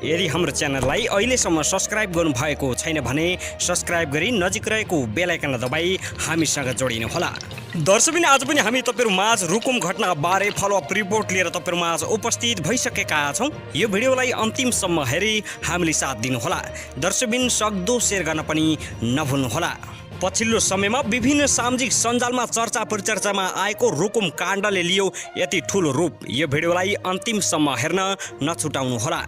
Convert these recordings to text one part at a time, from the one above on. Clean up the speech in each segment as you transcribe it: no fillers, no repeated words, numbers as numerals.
यदि हाम्रो च्यानललाई अहिलेसम्म सब्स्क्राइब गर्नुभएको छैन भने सब्स्क्राइब गरी नजिक रहेको बेल आइकनलाई दबाई हामीसँग जोडिनुहोला। दर्शकबिन आज पनि हामी तपाईहरु माझ रुकुम घटना बारे फलोअप रिपोर्ट लिएर तपाईहरु माझ उपस्थित भइसकेका छौं। यो भिडियोलाई अन्तिमसम्म हेरी हामीले साथ दिनुहोला। दर्शकबिन सक्दो शेयर गर्न पनि नभुल्नुहोला। पछिल्लो समयमा विभिन्न सामाजिक सञ्जालमा चर्चा परिचर्चामा आएको रुकुम काण्डले लियो यति ठूलो रूप। यो भिडियोलाई अन्तिमसम्म हेर्न नछुटाउनुहोला।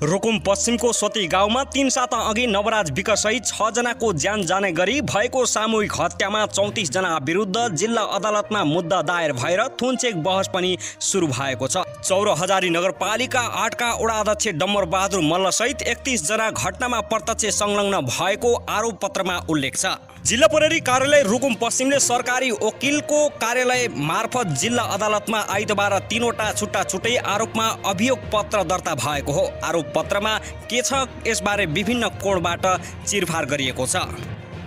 रुकुम पश्चिमको सोती गाउँमा 3 साता अघि नवराज विक सहित 6 जनाको ज्यान जाने गरी भएको सामूहिक हत्यामा 34 जना विरुद्ध जिल्ला अदालतमा मुद्दा दायर भएर थुनचेक बहस पनि सुरु भएको छ। चौरहजारी नगरपालिका 8 का वडा अध्यक्ष डम्बर बहादुर मल्ल सहित 31 जना घटनामा प्रत्यक्ष संलग्न भएको आरोप पत्रमा उल्लेख छ। जिल्ला प्रहरी कार्यालय रुकुम पश्चिमले सरकारी वकिलको कार्यालय मार्फत जिल्ला अदालतमा आइतबार 3वटा छुट्टा छुट्टै आरोपमा अभियोग पत्र दर्ता भएको हो। आरोप पत्रमा के छ यसबारे विभिन्न कोणबाट चिरफार गरिएको छ।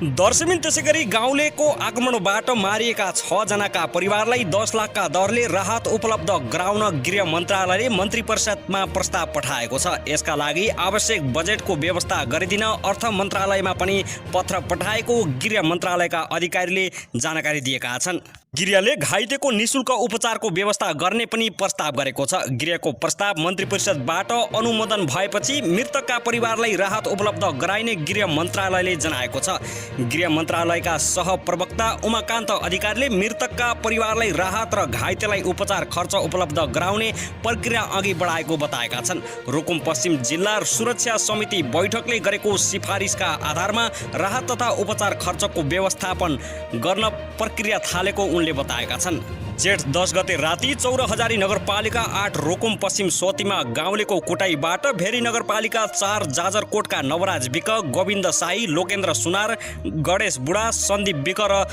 दर्शकबिन त्यसैगरी गाउँलेको आक्रमणबाट मारिएका 6 जनाका परिवारलाई 10 लाखका दरले राहत उपलब्ध गराउन गृह मन्त्रालयले मन्त्री परिषदमा प्रस्ताव पठाएको छ। यसका लागि आवश्यक बजेटको व्यवस्था गरिदिन अर्थ मन्त्रालयमा पनि पत्र पठाएको गृह मन्त्रालयका अधिकारीले जानकारी दिएका छन्। गृहले घाइतेको निशुल्क उपचारको व्यवस्था गर्ने पनि प्रस्ताव गरेको छ। गृहको प्रस्ताव मन्त्री परिषदबाट अनुमोदन भएपछि मृतकका परिवारलाई राहत उपलब्ध गराइने गृह मन्त्रालयले जनाएको छ। गृह मन्त्रालयका सहप्रवक्ता उमाकान्त अधिकारीले मृतकका परिवारलाई राहत र घाइतेलाई उपचार खर्च उपलब्ध गराउने प्रक्रिया अघि बढाएको बताएका छन्। रुकुम पश्चिम जिल्ला सुरक्षा समिति बैठकले गरेको सिफारिसका आधारमा राहत तथा उपचार खर्चको व्यवस्थापन गर्न प्रक्रिया थालेको उनले बताएका छन्। जेठ 10 गते राति चौरहजारी नगरपालिका 8 रुकुम पश्चिम सोतीमा गाउँलेको कुटाईबाट भेरी नगरपालिका 4 जाजरकोटका नवराज विक, गोविन्द साई, लोकेन्द्र सुनार, गणेश बुढा, सन्दीप विक र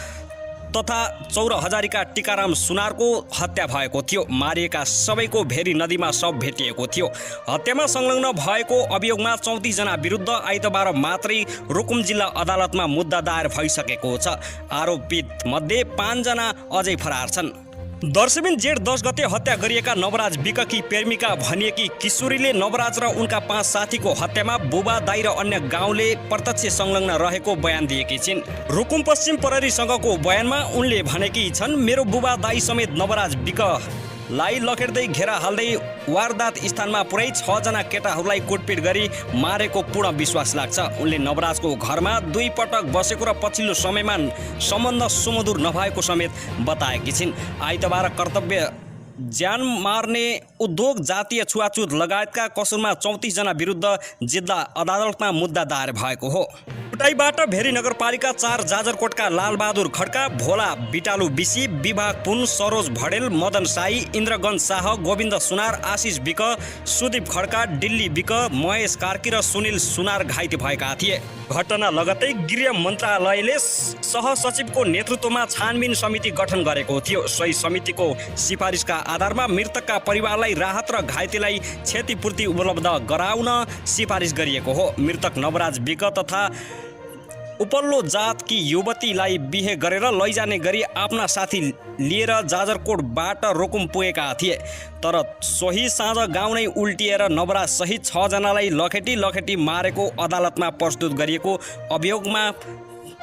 तथा चौरहजारीका टिकाराम सुनारको हत्या भएको थियो। मारिएका सबैको भेरी नदीमा शव भेटिएको थियो। हत्यामा संलग्न भएको अभियोगमा 34 जना विरुद्ध आइतबार मात्रै रुकुम जिल्ला अदालतमा मुद्दा दायर भइसकेको छ। आरोपित मध्ये 5 जना अझै फरार छन्। दर्शकबिन जेठ 10 गते हत्या गरिएका नवराज विककी प्रेमिका भनिएकी किशोरीले नवराज र उनका 5 साथीको हत्यामा बुबा, दाइ र अन्य गाउँले प्रत्यक्ष संलग्न रहेको बयान दिएकी छिन्। रुकुम पश्चिम प्रहरीसँगको बयानमा उनले भनेकी छन्, मेरो बुबा, दाइ समेत नवराज विकलाई लखेट्दै घेरा हाल्दै वारदात स्थानमा पुर्याई 6 जना केटाहरूलाई कुटपिट गरी मारेको पूर्ण विश्वास लाग्छ। उनले नवराजको घरमा 2 पटक बसेको र पछिल्लो समयमा सम्बन्ध सुमधुर नभएको समेत बताएकी छिन्। आइतबार कर्तव्य ज्यान मार्ने उद्योग, जातीय छुवाछुत लगायतका कसुरमा 34 जना विरुद्ध जिल्ला अदालतमा मुद्दा दायर भएको हो। कुटाईबाट भेरी नगरपालिका 4 जाजरकोटका लालबहादुर खड्का, भोला बिटालु बिसी, विभाग पुन, सरोज भडेल, मदन साई, इन्द्रगञ्ज शाह, गोविन्द सुनार, आशिष विक, सुदीप खड्का, दिल्ली विक, महेश कार्की र सुनिल सुनार घाइते भएका थिए। घटना लगत्तै गृह मन्त्रालयले सहसचिवको नेतृत्वमा छानबिन समिति गठन गरेको थियो। सोही समितिको सिफारिसका आधारमा मृतकका परिवारलाई राहत र घाइतेलाई क्षतिपूर्ति उपलब्ध गराउन सिफारिस गरिएको हो। मृतक नवराज विक तथा उपल्लो जातकी युवतीलाई बिहे गरेर लैजाने गरी आफ्ना साथी लिएर जाजरकोटबाट रुकुम पुगेका थिए। तर सोही साँझ गाउँ नै उल्टिएर नवराज सहित 6 जनालाई लखेटी मारेको अदालतमा प्रस्तुत गरिएको अभियोगमा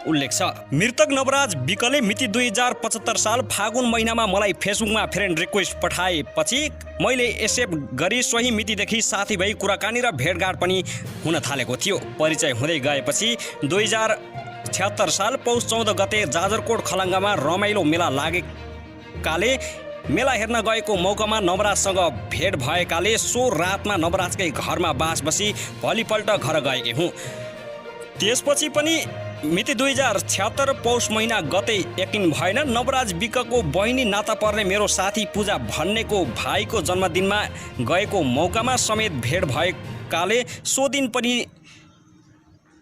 उल्लेख छ। मृतक नवराज विकले मिति 2075 साल फागुन महिनामा मलाई फेसबुकमा फ्रेन्ड रिक्वेस्ट पठाएपछि मैले एक्सेप्ट गरी सोही मितिदेखि साथीभाइ कुराकानी र भेटघाट पनि हुन थालेको थियो। परिचय हुँदै गएपछि 2076 साल पौष 14 गते जाजरकोट खलङ्गामा रमाइलो मेला लागेकाले मेला हेर्न गएको मौकामा नवराजसँग भेट भएकाले सो रातमा नवराजकै घरमा बास बसी भोलिपल्ट घर गएकी हुँ। त्यसपछि पनि मिति 2076 पौष महिना गते यकिन भएन। नवराज विकको बहिनी नाता पर्ने मेरो साथी पूजा भन्नेको भाइको जन्मदिनमा गएको मौकामा समेत भेट भएकाले सो दिन पनि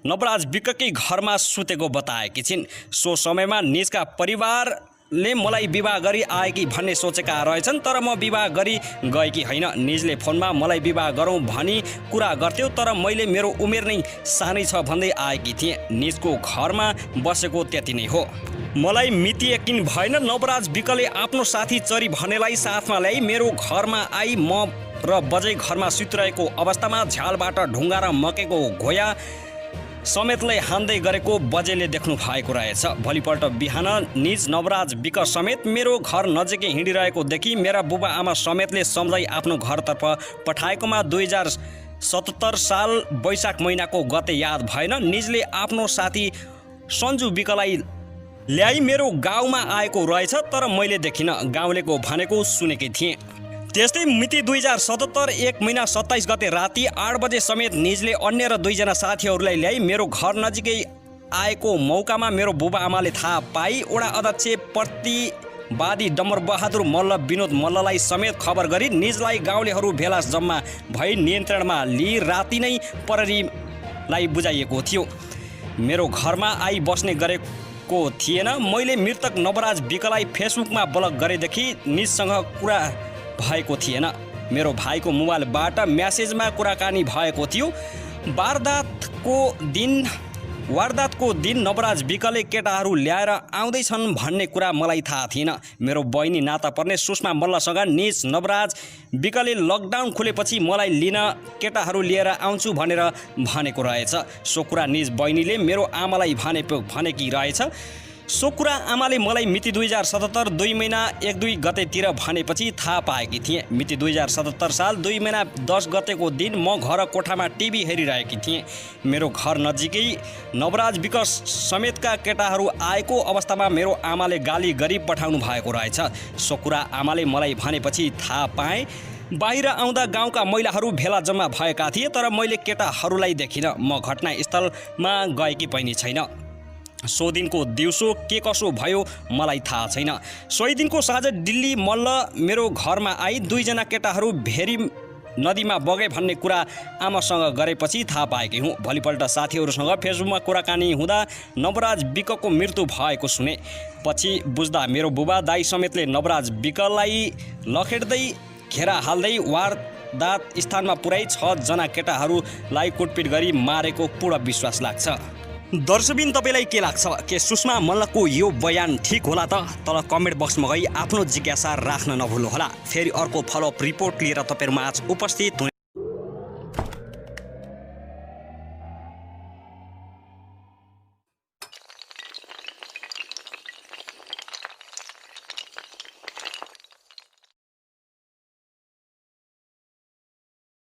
नवराज विककै घरमा सुतेको बताएकी छिन्। सो समयमा निजका परिवारले मलाई विवाह गरी आएकी भन्ने सोचेका रहेछन्, तर म विवाह गरी गएकी होइन। निजले फोनमा मलाई विवाह गरौँ भनी कुरा गर्थ्यो, तर मैले मेरो उमेर नै सानै छ भन्दै आएकी थिएँ। निजको घरमा बसेको त्यति नै हो। मलाई मिति यकिन भएन। नवराज विकले आफ्नो साथी चरी भन्नेलाई साथमा ल्याई मेरो घरमा आई म र बजै घरमा सुतिरहेको अवस्थामा झ्यालबाट ढुङ्गा र मकैको घोया समेतले हान्दै गरेको बजेले देख्नु भएको रहेछ। भोलिपल्ट बिहान निज नवराज विक समेत मेरो घर नजिकै हिँडिरहेको देखि मेरा बुबा आमा समेतले सम्झाइ आफ्नो घरतर्फ पठाएकोमा 2077 साल वैशाख महिनाको गते याद भएन। निजले आफ्नो साथी सन्जु विकलाई ल्याई मेरो गाउँमा आएको रहेछ, तर मैले देखिनँ। गाउँलेको भनेको सुनेकै थिएँ। त्यस्तै मिति 2077 1 महिना 27 गते राति 8 बजे समेत निजले अन्य र 2 जना साथीहरूलाई ल्याई मेरो घर नजिकै आएको मौकामा मेरो बुबा आमाले थाहा पाई वडा अध्यक्ष प्रतिवादी डम्बर बहादुर मल्ल विनोद मल्ललाई समेत खबर गरी निजलाई गाउँलेहरू भेला जम्मा भई नियन्त्रणमा लिई राति नै प्रहरीलाई बुझाइएको थियो। मेरो घरमा आई बस्ने गरेको थिएन। मैले मृतक नवराज विकलाई फेसबुकमा ब्लक गरेदेखि निजसँग कुरा भएको थिएन। मेरो भाइको मोबाइलबाट म्यासेजमा कुराकानी भएको थियो। वारदातको दिन नवराज विकले केटाहरू ल्याएर आउँदैछन् भन्ने कुरा मलाई थाहा थिएन। मेरो बहिनी नाता पर्ने सुषमा मल्लसँग निज नवराज विकले लकडाउन खुलेपछि मलाई लिन केटाहरू लिएर आउँछु भनेर भनेको रहेछ। सो कुरा निज बहिनीले मेरो आमालाई भनेकी रहेछ। सो कुरा आमाले मलाई मिति 2077 2 महिना 1-2 गतेतिर भनेपछि थाहा पाएकी थिएँ। मिति 2077 साल 2 महिना 10 गतेको दिन म घर कोठामा टिभी हेरिरहेकी थिएँ। मेरो घर नजिकै नवराज विक समेतका केटाहरू आएको अवस्थामा मेरो आमाले गाली गरी पठाउनु भएको रहेछ। सो कुरा आमाले मलाई भनेपछि थाहा पाएँ। बाहिर आउँदा गाउँका महिलाहरू भेला जम्मा भएका थिए, तर मैले केटाहरूलाई देखिनँ। म घटनास्थलमा गएकी पनि छैन। सो दिनको दिउँसो के कसो भयो मलाई थाहा छैन। सोही दिनको साँझ दिल्ली मल्ल मेरो घरमा आई 2 जना केटाहरू भेरी नदीमा बगे भन्ने कुरा आमासँग गरेपछि थाहा पाएकी हुँ। भोलिपल्ट साथीहरूसँग फेसबुकमा कुराकानी हुँदा नवराज विकको मृत्यु भएको सुने। पछि बुझ्दा मेरो बुबा दाई समेतले नवराज विकलाई लखेड्दै घेरा हाल्दै वारदात स्थानमा पुर्याई 6 जना केटाहरूलाई कुटपिट गरी मारेको पूर्ण विश्वास लाग्छ। दर्शकबिन तपाईँलाई के लाग्छ? के सुषमा मल्लको यो बयान ठिक होला त? तल कमेन्ट बक्समा गई आफ्नो जिज्ञासा राख्न नभुल्नुहोला। फेरि अर्को फलोअप रिपोर्ट लिएर तपाईँहरूमा आज उपस्थित